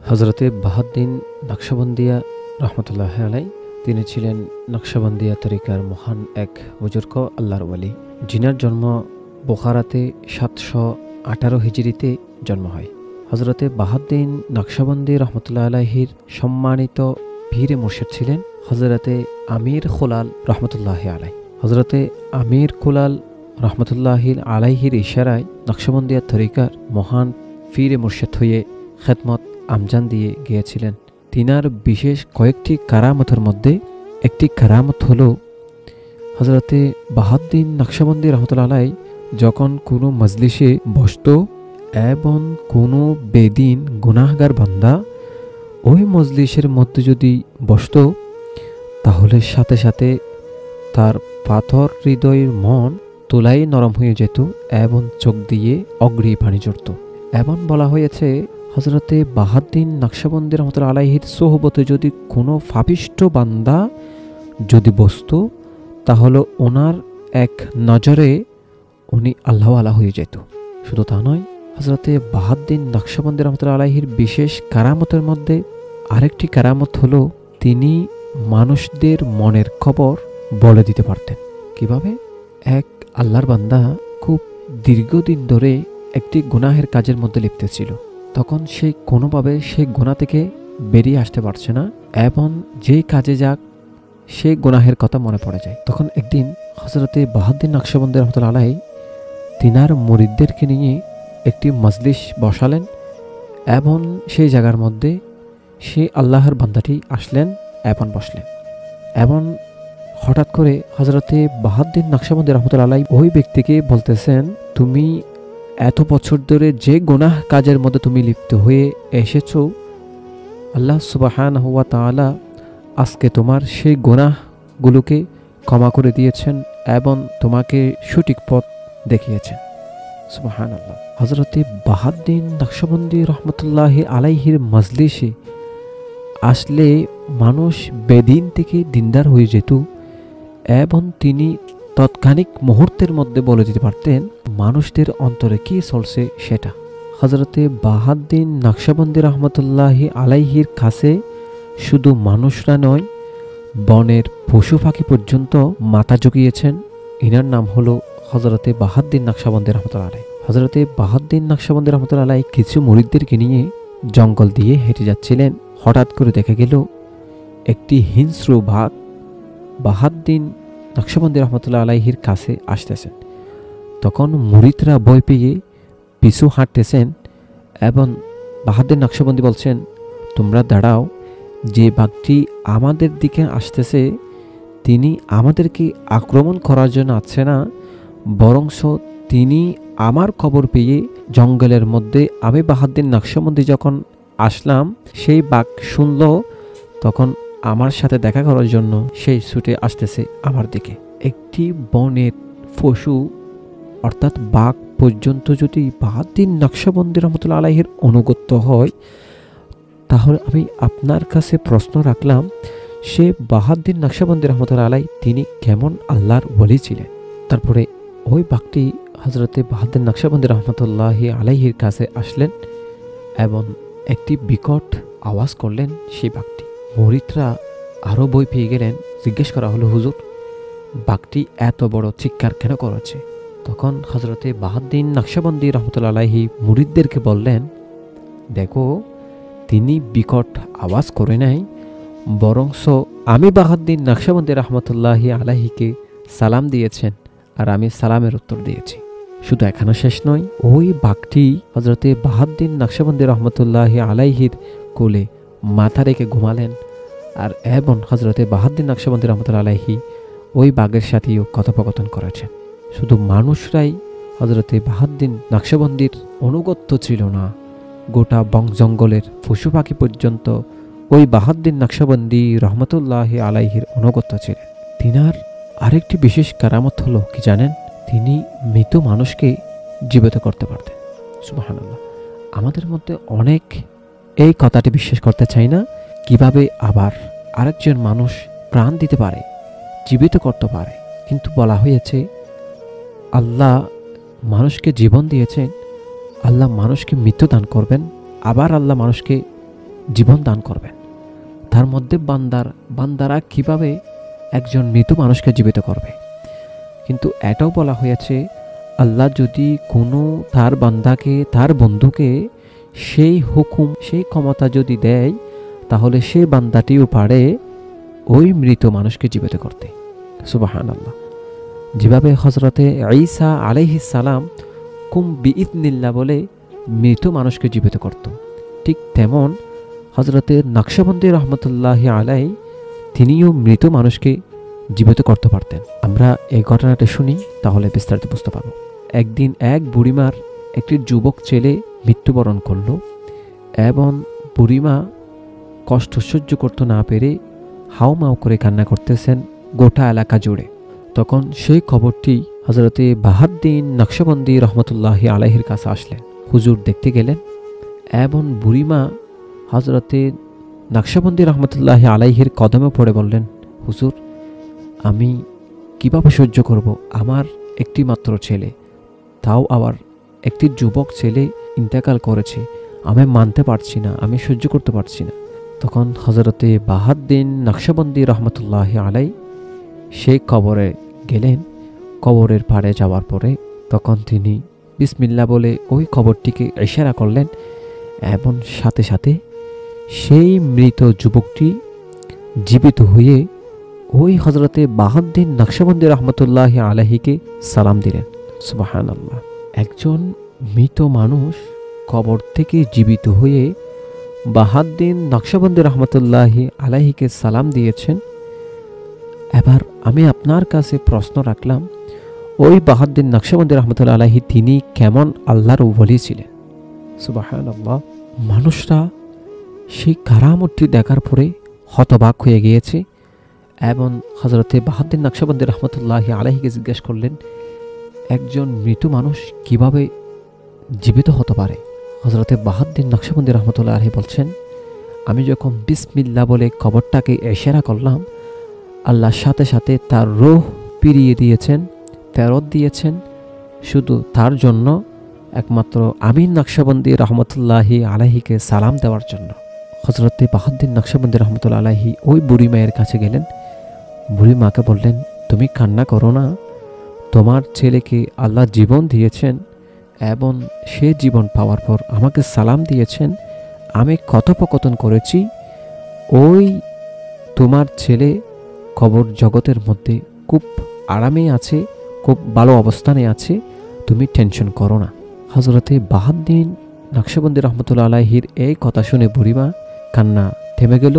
হজরতে বাহাউদ্দিন নকশবন্দিয়া রহমতুল্লাহ আলাই তিনি ছিলেন নকশবন্দিয়া তরিকার মহান এক বুজুর্গ আল্লাহর ওয়ালি, যিনার জন্ম বুখারাতে 718 হিজরিতে জন্ম হয়। হজরতে বাহাউদ্দিন নকশবন্দি রহমতুল্লাহ আলাইহির সম্মানিত পীরে মুর্শিদ ছিলেন হজরতে আমির খুলাল রহমতুল্লাহ আলাই। হজরতে আমির খুলাল রহমতুল্লাহ আলাইহির ইশারায় নকশবন্দিয়া তরিকার মহান পীরে মুর্শিদ হয়ে খেদমত আমজান দিয়ে গিয়েছিলেন। তিনার বিশেষ কয়েকটি কারামতের মধ্যে একটি কারামত হল হজরতে বাহাউদ্দিন নকশবন্দি রহমতুল্লাহ আলাই যখন কোনো মজলিসে বসত এবং কোনো বেদিন গুনাহগার বান্দা ওই মজলিসের মধ্যে যদি বসত, তাহলে সাথে সাথে তার পাথর হৃদয়ের মন তোলাই নরম হয়ে যেত এবং চোখ দিয়ে অগ্নি পানি ঝরত। এমন বলা হয়েছে হজরতে বাহাউদ্দিন নকশবন্দি রহমতুল্লাহ আলাইহির সোহবতে যদি কোনো পাপিষ্ঠ বান্দা যদি বসত, তাহলে ওনার এক নজরে উনি আল্লাহওয়ালা হয়ে যেত। শুধু তা নয়, হজরতে বাহাউদ্দিন নকশবন্দি রহমতুল্লাহ আলাইহির বিশেষ কারামতের মধ্যে আরেকটি কারামত হলো তিনি মানুষদের মনের খবর বলে দিতে পারতেন। কিভাবে? এক আল্লাহর বান্দা খুব দীর্ঘদিন ধরে একটি গুনাহের কাজের মধ্যে লিপ্ত ছিল। তখন সে কোনোভাবে সেই গুনাহ থেকে বেরিয়ে আসতে পারছে না এবং যেই কাজে যাক সেই গুনাহের কথা মনে পড়ে যায়। তখন একদিন হজরতে বাহাউদ্দিন নকশবন্দি রহমতুল্লাহ আলাইহি তিনার মুরিদদেরকে নিয়ে একটি মজলিস বসালেন এবং সেই জায়গার মধ্যে সে আল্লাহর বান্দাটি আসলেন এবং বসলেন। এবং হঠাৎ করে হজরতে বাহাউদ্দিন নকশবন্দি রহমতুল্লাহ আলাইহি ওই ব্যক্তিকে বলতেছেন, তুমি এত বছর ধরে যে গুনাহ কাজের মধ্যে তুমি লিপ্ত হয়ে এসেছো, আল্লাহ সুবহানাহু ওয়া তাআলা আজকে তোমার সেই গুনাহগুলোকে ক্ষমা করে দিয়েছেন এবং তোমাকে সঠিক পথ দেখিয়েছেন। সুবহানাল্লাহ। হযরতে বাহাউদ্দিন নকশবন্দি রহমতুল্লাহি আলাইহির মজলিসে আসলে মানুষ বেদিন থেকে দিনদার হয়ে যেত এবং তিনি তৎক্ষণিক মুহূর্তের মধ্যে বলে দিতে পারতেন মানুষদের অন্তরে কি চলছে সেটা। হজরতে বাহাউদ্দিন নকশবন্দি রহমতুল্লাহি আলাইহির কাছে শুধু মানুষরা নয়, বনের পশু পাখি পর্যন্ত মাথা ঝুঁকিয়েছেন। ইনার নাম হলো হজরতে বাহাউদ্দিন নকশবন্দি রহমতুল্লাহ আলাইহি। হজরতে বাহাউদ্দিন নকশবন্দি রহমতুল্লাহ আলাইহি কিছু মুরিদদেরকে নিয়ে জঙ্গল দিয়ে হেঁটে যাচ্ছিলেন। হঠাৎ করে দেখা গেল একটি হিংস্র বাঘ বাহাউদ্দিন নকশবন্দি রহমতুল্লাহ আলাইহির কাছে আসতেছেন। তখন মুরিদরা ভয় পেয়ে পিছু হাঁটতেছেন এবং বাহাউদ্দিন নকশবন্দি বলছেন, তোমরা দাঁড়াও, যে বাঘটি আমাদের দিকে আসতেছে তিনি আমাদেরকে আক্রমণ করার জন্য আসছে না, বরংস তিনি আমার খবর পেয়ে জঙ্গলের মধ্যে আমি বাহাউদ্দিন নকশবন্দি যখন আসলাম সেই বাঘ শুনল, তখন আমার সাথে দেখা করার জন্য সেই ছুটে আসতেছে আমার দিকে। একটি বনের পশু অর্থাৎ বাঘ পর্যন্ত যদি বাহাউদ্দিন নকশবন্দি রহমতুল্লাহ আলাইহির অনুগত হয়, তাহলে আমি আপনার কাছে প্রশ্ন রাখলাম, সে বাহাউদ্দিন নকশবন্দি রহমতুল্লাহ আলাইহি তিনি কেমন আল্লাহর ওয়ালি ছিলেন? তারপরে ওই বাঘটি হজরতে বাহাউদ্দিন নকশবন্দি রহমতুল্লাহি আলাইহির কাছে আসলেন এবং একটি বিকট আওয়াজ করলেন সেই বাঘটি। মুরিদরা আরও ভয় পেয়ে গেলেন। জিজ্ঞেস করা হলো, হুজুর, বাঘটি এত বড় চিৎকার কেন করেছে? তখন হজরতে বাহাউদ্দিন নকশবন্দি রহমতুল্লাহ আলাইহি মুরিদদেরকে বললেন, দেখো, তিনি বিকট আওয়াজ করে নাই, বরংস আমি বাহাউদ্দিন নকশবন্দি রহমতুল্লাহি আলাইহিকে সালাম দিয়েছেন আর আমি সালামের উত্তর দিয়েছি। শুধু এখানে শেষ নয়, ওই বাঘটি হজরতে বাহাউদ্দিন নকশবন্দি রহমতুল্লাহি আলাইহির কোলে মাথা রেখে ঘুমালেন আর এবং হজরতে বাহাউদ্দিন নকশবন্দি রহমতুল্লাহ আলাইহি ওই বাঘের সাথেও কথোপকথন করেছেন। শুধু মানুষরাই হজরতে বাহাউদ্দিন নকশবন্দির অনুগত ছিল না, গোটা বন জঙ্গলের পশু পাখি পর্যন্ত ওই বাহাউদ্দিন নকশবন্দি রহমতুল্লাহি আলাইহির অনুগত ছিলেন। তিনার আরেকটি বিশেষ কারামত হলো কি জানেন? তিনি মৃত মানুষকে জীবিত করতে পারতেন। সুবহানাল্লাহ। আমাদের মধ্যে অনেক এই কথাটি বিশ্বাস করতে চাই না, কিভাবে আবার আরেকজন মানুষ প্রাণ দিতে পারে, জীবিত করতে পারে। কিন্তু বলা হয়েছে আল্লাহ মানুষকে জীবন দিয়েছেন, আল্লাহ মানুষকে মৃত্যু দান করবেন, আবার আল্লাহ মানুষকে জীবন দান করবেন। তার মধ্যে বান্দারা কিভাবে একজন মৃত মানুষকে জীবিত করবে। কিন্তু এটাও বলা হয়েছে, আল্লাহ যদি কোনো তার বান্দাকে, তার বন্ধুকে সেই হুকুম, সেই ক্ষমতা যদি দেয়, তাহলে সে বান্দাটিও পারে ওই মৃত মানুষকে জীবিত করতে। সুবহানাল্লাহ। যেভাবে হযরতে ঈসা আলাইহিস সালাম কুম বিইذনিল্লাহ বলে মৃত মানুষকে জীবিত করত, ঠিক তেমন হযরতে নকশবন্দি রহমতুল্লাহি আলাইহি তিনিও মৃত মানুষকে জীবিত করতে পারতেন। আমরা এই ঘটনাটা শুনি, তাহলে বিস্তারিত বুঝতে পারব। একদিন এক বুড়িমার একটি যুবক ছেলে মৃত্যুবরণ করল এবং বুড়িমা কষ্ট সহ্য করতে না পেরে হাউমাউ করে কান্না করতেছেন গোটা এলাকা জুড়ে। তখন সেই খবরটি হযরতে বাহাউদ্দিন নকশবন্দি রহমতুল্লাহি আলাইহির কাছে আসলেন। হুজুর দেখতে গেলেন এবং বুড়িমা হযরতে নকশবন্দি রহমতুল্লাহি আলাইহির কদমে পড়ে বললেন, হুজুর, আমি কিভাবে সহ্য করব? আমার একটি মাত্র ছেলে, তাও আবার একটি যুবক ছেলে ইন্তেকাল করেছে, আমি মানতে পারছি না, আমি সহ্য করতে পারছি না। তখন হযরতে বাহাউদ্দিন নকশবন্দি রহমতুল্লাহি আলাইহি সেই কবরে গেলেন। কবরের পাড়ে যাওয়ার পরে তখন তিনি বিসমিল্লাহ বলে ওই কবরটিকে ইশারা করলেন এবং সাথে সাথে সেই মৃত যুবকটি জীবিত হয়ে ওই হযরতে বাহাউদ্দিন নকশবন্দি রহমতুল্লাহি আলাইহিকে সালাম দিলেন। সুবহানাল্লাহ। একজন মৃত মানুষ কবর থেকে জীবিত হয়ে বাহাউদ্দিন নকশবন্দি রহমতুল্লাহি আলাইহিকে সালাম দিয়েছেন। এবার আমি আপনার কাছে প্রশ্ন রাখলাম, ওই বাহাউদ্দিন নকশবন্দি রহমতুল্লাহি আলাইহি তিনি কেমন আল্লাহর ওলি ছিলেন? সুবহানাল্লাহ। মানুষরা সেই কারামতটি দেখার পরে হতবাক হয়ে গিয়েছে এবং হযরতে বাহাউদ্দিন নকশবন্দি রহমতুল্লাহি আলাইহিকে জিজ্ঞেস করলেন, একজন মৃত মানুষ কিভাবে জীবিত হতে পারে? হযরতে বাহাউদ্দিন নকশবন্দি রহমতুল্লাহি আলাইহি বলছেন, আমি যখন বিসমিল্লাহ বলে কবরটাকে ইশারা করলাম, আল্লাহ সাথে সাথে তার রূহ ফিরিয়ে দিয়েছেন, ফেরত দিয়েছেন, শুধু তার জন্য, একমাত্র আমিন নকশবন্দি রহমতুল্লাহি আলাইহিকে সালাম দেওয়ার জন্য। হযরতে বাহাউদ্দিন নকশবন্দি রহমতুল্লাহি আলাইহি ওই বুড়ি মায়ের কাছে গেলেন। বুড়ি মাকে বললেন, তুমি কান্না করো না, তোমার ছেলেকে আল্লাহ জীবন দিয়েছেন এবং সে জীবন পাওয়ার পর আমাকে সালাম দিয়েছেন। আমি কথোপকথন করেছি, ওই তোমার ছেলে কবর জগতের মধ্যে খুব আরামে আছে, খুব ভালো অবস্থানে আছে, তুমি টেনশন করো না। হযরতে বাহাউদ্দিন নকশবন্দি রহমতুল্লাহি আলাইহির এই কথা শুনে বুড়িমা কান্না থেমে গেল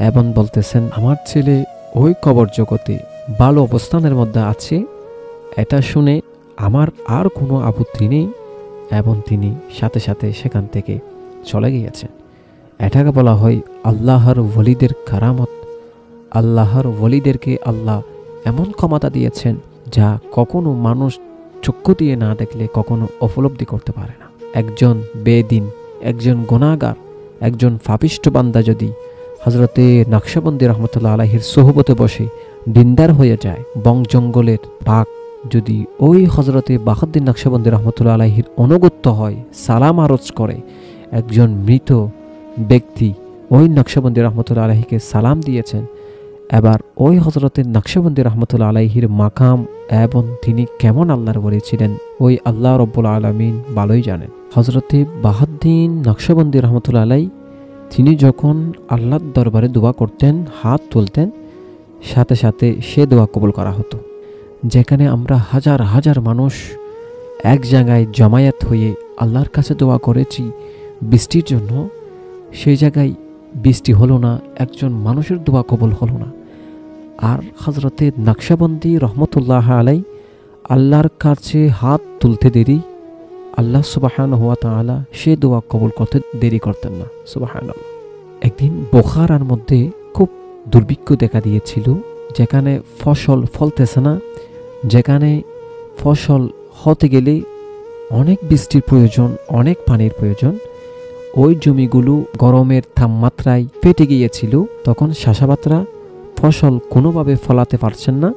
এবং বলতেছেন, আমার ছেলে ওই কবর জগতে ভালো অবস্থানের মধ্যে আছে, এটা শুনে আমার আর কোনো আপত্তি নেই। এবং তিনি সাথে সাথে সেখান থেকে চলে গিয়েছেন। এটাকে বলা হয় আল্লাহর ওলিদের কারামত। আল্লাহর ওলিদেরকে আল্লাহ এমন ক্ষমতা দিয়েছেন যা কখনো মানুষ চক্ষু দিয়ে না দেখলে কখনো উপলব্ধি করতে পারে না। একজন বেদিন, একজন গুনাহগার, একজন পাপিষ্ঠ বান্দা যদি হযরতে নকশবন্দি রহমতুল্লাহি আলাইহির সোহবতে বসে দিনদার হয়ে যায়, বন জঙ্গলের বাঘ যদি ওই হযরতে বাহাউদ্দিন নকশবন্দি রহমতুল্লাহি আলাইহির অনুগত হয়, সালাম আরজ করে, একজন মৃত ব্যক্তি ওই নকশবন্দি রহমতুল্লাহি আলাইহিকে সালাম দিয়েছেন। এবার ওই হযরতে নকশবন্দি রহমতুল্লাহি আলাইহির মাকাম এবং তিনি কেমন আল্লাহর ওলি ছিলেন, ওই আল্লাহ রব্বুল আলামিন ভালোই জানেন। হযরতে বাহাউদ্দিন নকশবন্দি রহমতুল্লাহি আলাইহি তিনি যখন আল্লাহর দরবারে দোয়া করতেন, হাত তুলতেন, সাথে সাথে সে দোয়া কবুল করা হতো। যেখানে আমরা হাজার হাজার মানুষ এক জায়গায় জমায়েত হয়ে আল্লাহর কাছে দোয়া করেছি বৃষ্টির জন্য, সেই জায়গায় বৃষ্টি হলো না, একজন মানুষের দোয়া কবুল হলো না। আর হযরতে নকশবন্দি রহমতুল্লাহি আলাইহি আল্লাহর কাছে হাত তুলতে দেরি, আল্লাহ সুবহানাহু ওয়া তাআলা সে দোয়া কবুল করতে দেরি করতেন না। সুবহানাল্লাহ। একদিন বুখারার মধ্যে খুব দুর্ভিক্ষ দেখা দিয়েছিল, যেখানে ফসল ফলতেছে না, যেখানে ফসল হতে গেলে অনেক বৃষ্টির প্রয়োজন, অনেক পানির প্রয়োজন। ওই জমিগুলো গরমের তাপমাত্রায় ফেটে গিয়েছিল। তখন চাষাবাদরা ফসল কোনোভাবে ফলাতে পারছেন না।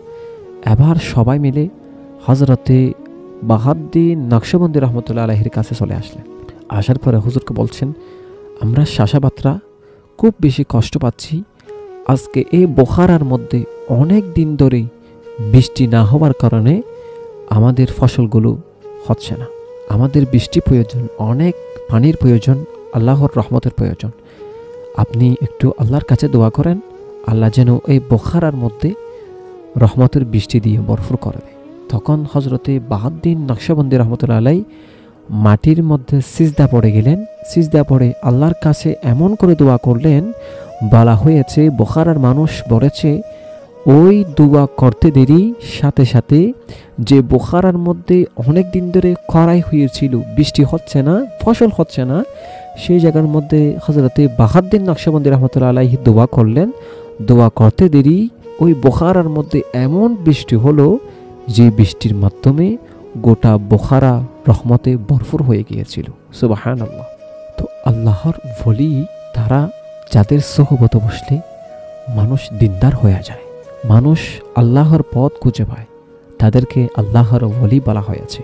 এবার সবাই মিলে হযরতে বাহাউদ্দিন নকশবন্দি রহমতুল্লাহি আলাইহির কাছে চলে আসলেন। আসার পরে হুজুরকে বলছেন, আমরা চাষাবাদরা খুব বেশি কষ্ট পাচ্ছি। আজকে এই বোখারার মধ্যে অনেক দিন ধরে বৃষ্টি না হওয়ার কারণে আমাদের ফসলগুলো হচ্ছে না। আমাদের বৃষ্টি প্রয়োজন, অনেক পানির প্রয়োজন, আল্লাহর রহমতের প্রয়োজন। আপনি একটু আল্লাহর কাছে দোয়া করেন, আল্লাহ যেন এই বোখারার মধ্যে রহমতের বৃষ্টি দিয়ে ভরপুর করে দেয়। তখন হজরতে বাহাউদ্দিন নকশবন্দি রহমতুল্লাহ আলাই মাটির মধ্যে সিজদা পড়ে গেলেন। সিজদা পড়ে আল্লাহর কাছে এমন করে দোয়া করলেন, বলা হয়েছে বোখারার মানুষ বলেছে ওই দোয়া করতে দেরি সাথে সাথে যে বোখারার মধ্যে অনেক দিন ধরে খরাই হয়েছিল, বৃষ্টি হচ্ছে না, ফসল হচ্ছে না, সেই জায়গার মধ্যে হজরতে বাহাউদ্দিন নকশবন্দি রহমতুল্লাহ আলাইহি দোয়া করলেন। দোয়া করতে দেরি ওই বোখারার মধ্যে এমন বৃষ্টি হলো যে বৃষ্টির মাধ্যমে গোটা বোখারা রহমতে ভরপুর হয়ে গিয়েছিল। সুবহানাল্লাহ। তো আল্লাহর ওলি তারা যাদের সোহবতে বসলে মানুষ দিনদার হয়ে যায়, মানুষ আল্লাহর পথ খুঁজে পায়, তাদেরকে আল্লাহর ওলি বলা হয়েছে।